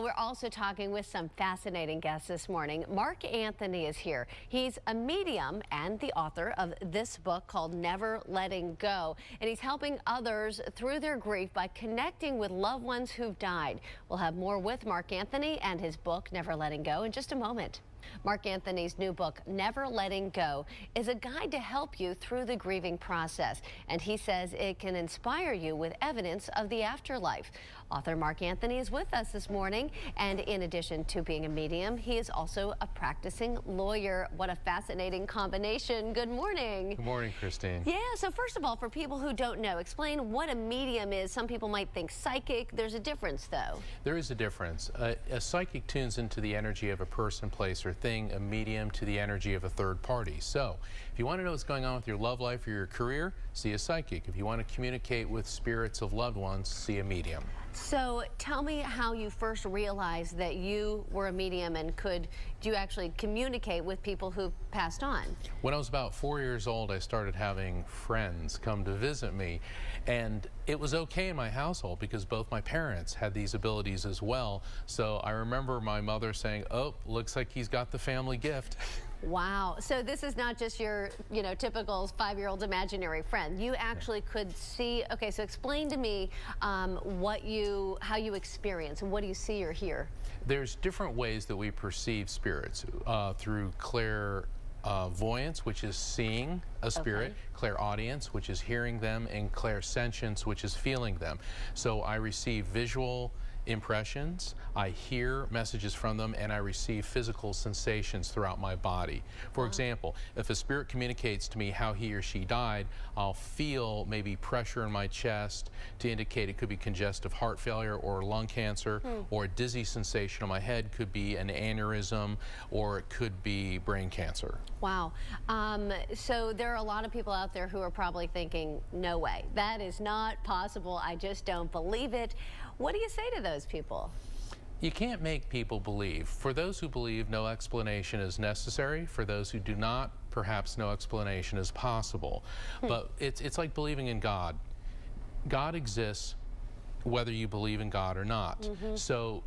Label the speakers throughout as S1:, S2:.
S1: Well, we're also talking with some fascinating guests this morning. Mark Anthony is here. He's a medium and the author of this book called Never Letting Go. And he's helping others through their grief by connecting with loved ones who've died. We'll have more with Mark Anthony and his book, Never Letting Go, in just a moment. Mark Anthony's new book, Never Letting Go, is a guide to help you through the grieving process. And he says it can inspire you with evidence of the afterlife. Author Mark Anthony is with us this morning. And in addition to being a medium, he is also a practicing lawyer. What a fascinating combination. Good morning.
S2: Good morning, Christine.
S1: Yeah, so first of all, for people who don't know, explain what a medium is. Some people might think psychic. There's a difference, though.
S2: There is a difference. A psychic tunes into the energy of a person, place, or thing. A medium to the energy of a third party. So if you want to know what's going on with your love life or your career, see a psychic. If you want to communicate with spirits of loved ones, see a medium.
S1: So tell me how you first realized that you were a medium and do you actually communicate with people who passed on?
S2: When I was about 4 years old, I started having friends come to visit me, and it was okay in my household because both my parents had these abilities as well. So I remember my mother saying, "Oh, looks like he's got the family gift."
S1: Wow. So this is not just your, typical 5-year-old's imaginary friend. You actually could see. Okay, so explain to me how you experience and what do you see or hear?
S2: There's different ways that we perceive spirits through clairvoyance, which is seeing a spirit, clairaudience, which is hearing them, and clairsentience, which is feeling them. So I receive visual impressions, I hear messages from them, and I receive physical sensations throughout my body. For example, if a spirit communicates to me how he or she died, I'll feel maybe pressure in my chest to indicate it could be congestive heart failure or lung cancer, or a dizzy sensation on my head could be an aneurysm, or it could be brain cancer.
S1: Wow. So there are a lot of people out there who are probably thinking, no way, that is not possible. I just don't believe it. What do you say to those people?
S2: You can't make people believe. For those who believe, no explanation is necessary. For those who do not, perhaps no explanation is possible. But it's like believing in God. God exists whether you believe in God or not. So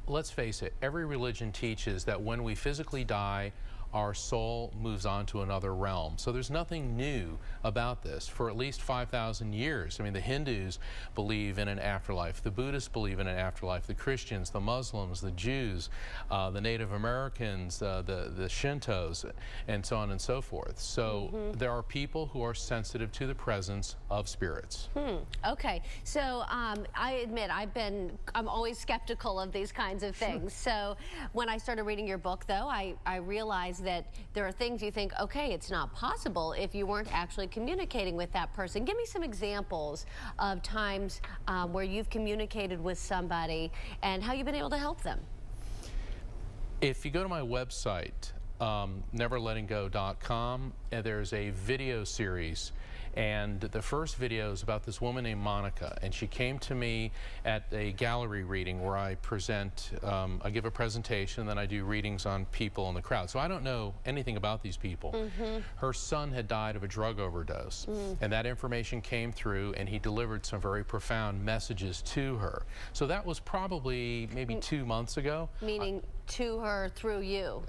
S2: let's face it, every religion teaches that when we physically die, our soul moves on to another realm. So there's nothing new about this. For at least 5,000 years, I mean, the Hindus believe in an afterlife, the Buddhists believe in an afterlife, the Christians, the Muslims, the Jews, the Native Americans, the Shintos, and so on and so forth. So there are people who are sensitive to the presence of spirits.
S1: Okay, so I admit I'm always skeptical of these kinds of things. So when I started reading your book, though, I realized that there are things you think, okay, it's not possible if you weren't actually communicating with that person. Give me some examples of times where you've communicated with somebody and how you've been able to help them.
S2: If you go to my website, neverlettinggo.com, and there's a video series, and the first video is about this woman named Monica, and she came to me at a gallery reading where I I give a presentation, then I do readings on people in the crowd. So I don't know anything about these people. Her son had died of a drug overdose, and that information came through, and he delivered some very profound messages to her. So that was probably maybe 2 months ago.
S1: Meaning to her through you.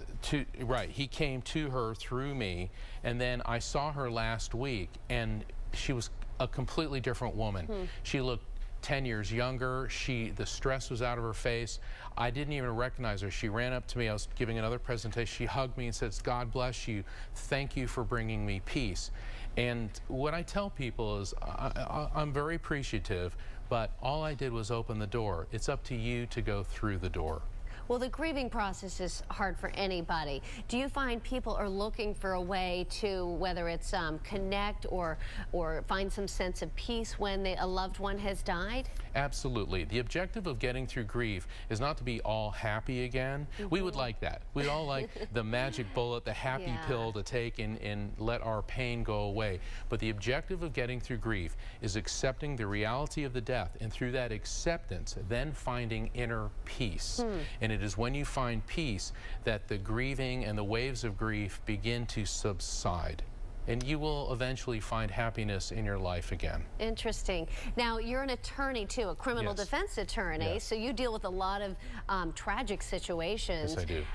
S2: Right, he came to her through me, and then I saw her last week, and she was a completely different woman. She looked 10 years younger. The stress was out of her face. I didn't even recognize her. She ran up to me. I was giving another presentation. She hugged me and said, "God bless you. Thank you for bringing me peace." And what I tell people is I'm very appreciative, but all I did was open the door. It's up to you to go through the door.
S1: Well, the grieving process is hard for anybody. Do you find people are looking for a way to, whether it's connect or find some sense of peace when a loved one has died?
S2: Absolutely. The objective of getting through grief is not to be all happy again. We would like that. We'd all like the magic bullet, the happy pill to take and let our pain go away. But the objective of getting through grief is accepting the reality of the death, and through that acceptance, then finding inner peace. And it is when you find peace that the grieving and the waves of grief begin to subside. and you will eventually find happiness in your life again.
S1: Interesting. Now, you're an attorney, too, a criminal
S2: Yes.
S1: defense attorney,
S2: Yes.
S1: so you deal with a lot of tragic situations.
S2: Yes, I do.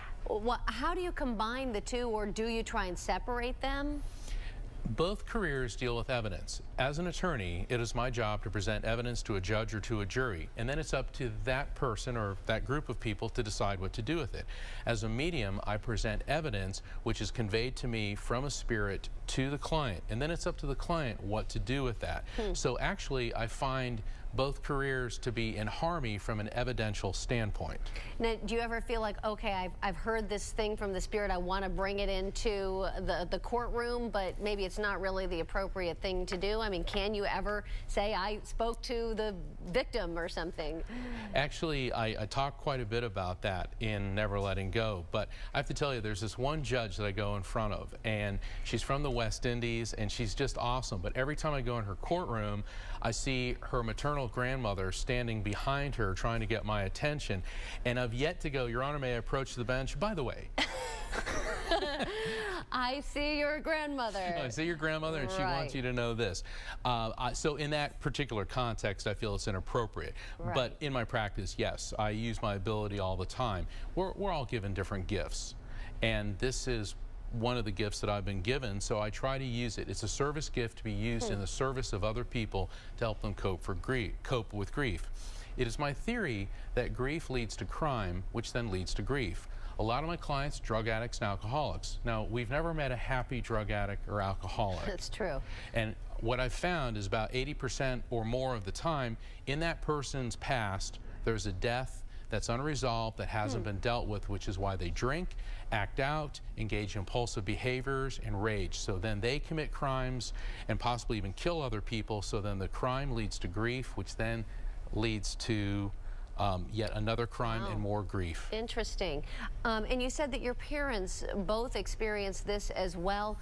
S1: How do you combine the two, or do you try and separate them?
S2: Both careers deal with evidence. As an attorney, it is my job to present evidence to a judge or to a jury, and then it's up to that person or that group of people to decide what to do with it. As a medium, I present evidence which is conveyed to me from a spirit to the client, and then it's up to the client what to do with that. So actually, I find both careers to be in harmony from an evidential standpoint.
S1: Now, do you ever feel like, okay, I've heard this thing from the spirit, I want to bring it into the courtroom, but maybe it's not really the appropriate thing to do? I mean, can you ever say, I spoke to the victim or something?
S2: Actually, I talk quite a bit about that in Never Letting Go, but I have to tell you, there's this one judge that I go in front of, and she's from the West Indies, and she's just awesome, but every time I go in her courtroom, I see her maternal grandmother standing behind her trying to get my attention, and I've yet to go, Your Honor, may I approach the bench? By the way.
S1: I see your grandmother.
S2: I see your grandmother, and she wants you to know this. So in that particular context, I feel it's inappropriate.
S1: Right.
S2: But in my practice, yes, I use my ability all the time. We're all given different gifts, and this is one of the gifts that I've been given, so I try to use it. It's a service gift to be used in the service of other people to help them cope with grief. It is my theory that grief leads to crime, which then leads to grief. A lot of my clients, drug addicts and alcoholics. Now, we've never met a happy drug addict or alcoholic.
S1: That's true.
S2: And what I've found is about 80% or more of the time, in that person's past, there's a death that's unresolved, that hasn't been dealt with, which is why they drink, act out, engage in impulsive behaviors, and rage. So then they commit crimes and possibly even kill other people. So then the crime leads to grief, which then leads to yet another crime and more grief.
S1: Interesting. And you said that your parents both experienced this as well.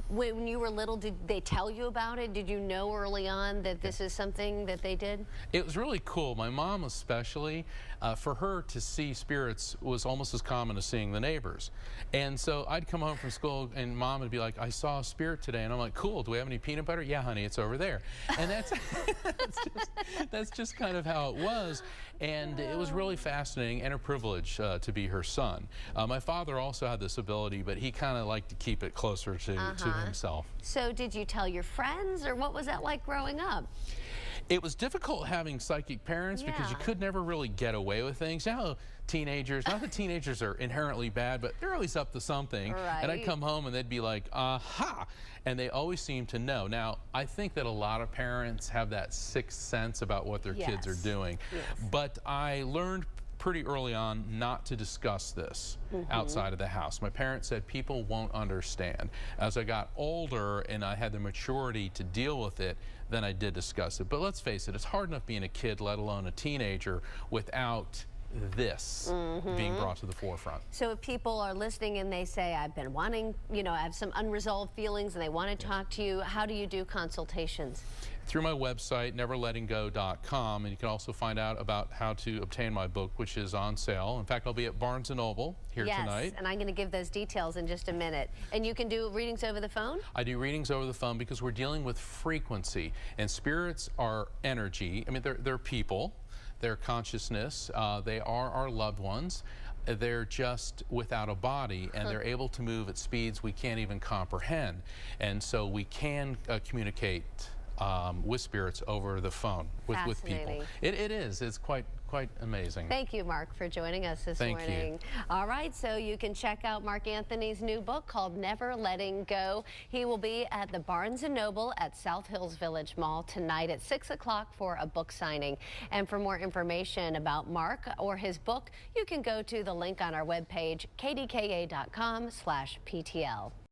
S1: When you were little, did they tell you about it? Did you know early on that this is something that they did?
S2: It was really cool. My mom especially, for her to see spirits was almost as common as seeing the neighbors. And so I'd come home from school and Mom would be like, I saw a spirit today. And I'm like, cool, do we have any peanut butter? Yeah, honey, it's over there. And that's just kind of how it was. And it was really fascinating and a privilege to be her son. My father also had this ability, but he kind of liked to keep it closer to himself.
S1: So did you tell your friends, or what was that like growing up?
S2: It was difficult having psychic parents because you could never really get away with things. You know, teenagers, not that teenagers are inherently bad, but they're always up to something.
S1: Right.
S2: And I'd come home and they'd be like, aha! And they always seem to know. Now, I think that a lot of parents have that sixth sense about what their kids are doing.
S1: Yes.
S2: But I learned pretty early on not to discuss this outside of the house. My parents said people won't understand. As I got older and I had the maturity to deal with it, then I did discuss it. But let's face it, it's hard enough being a kid, let alone a teenager, without this being brought to the forefront.
S1: So if people are listening and they say, I've been wanting, you know, I have some unresolved feelings and they want to talk to you, how do you do consultations?
S2: Through my website, neverlettinggo.com, and you can also find out about how to obtain my book, which is on sale. In fact, I'll be at Barnes & Noble here tonight.
S1: Yes, and I'm going to give those details in just a minute. And you can do readings over the phone?
S2: I do readings over the phone because we're dealing with frequency, and spirits are energy. I mean, they're people, they're consciousness, they are our loved ones. They're just without a body, and they're able to move at speeds we can't even comprehend. And so we can communicate with spirits over the phone with people. It is. It's quite amazing.
S1: Thank you, Mark, for joining us this morning.
S2: Thank you.
S1: All right, so you can check out Mark Anthony's new book called Never Letting Go. He will be at the Barnes & Noble at South Hills Village Mall tonight at 6 o'clock for a book signing. And for more information about Mark or his book, you can go to the link on our webpage, kdka.com/PTL.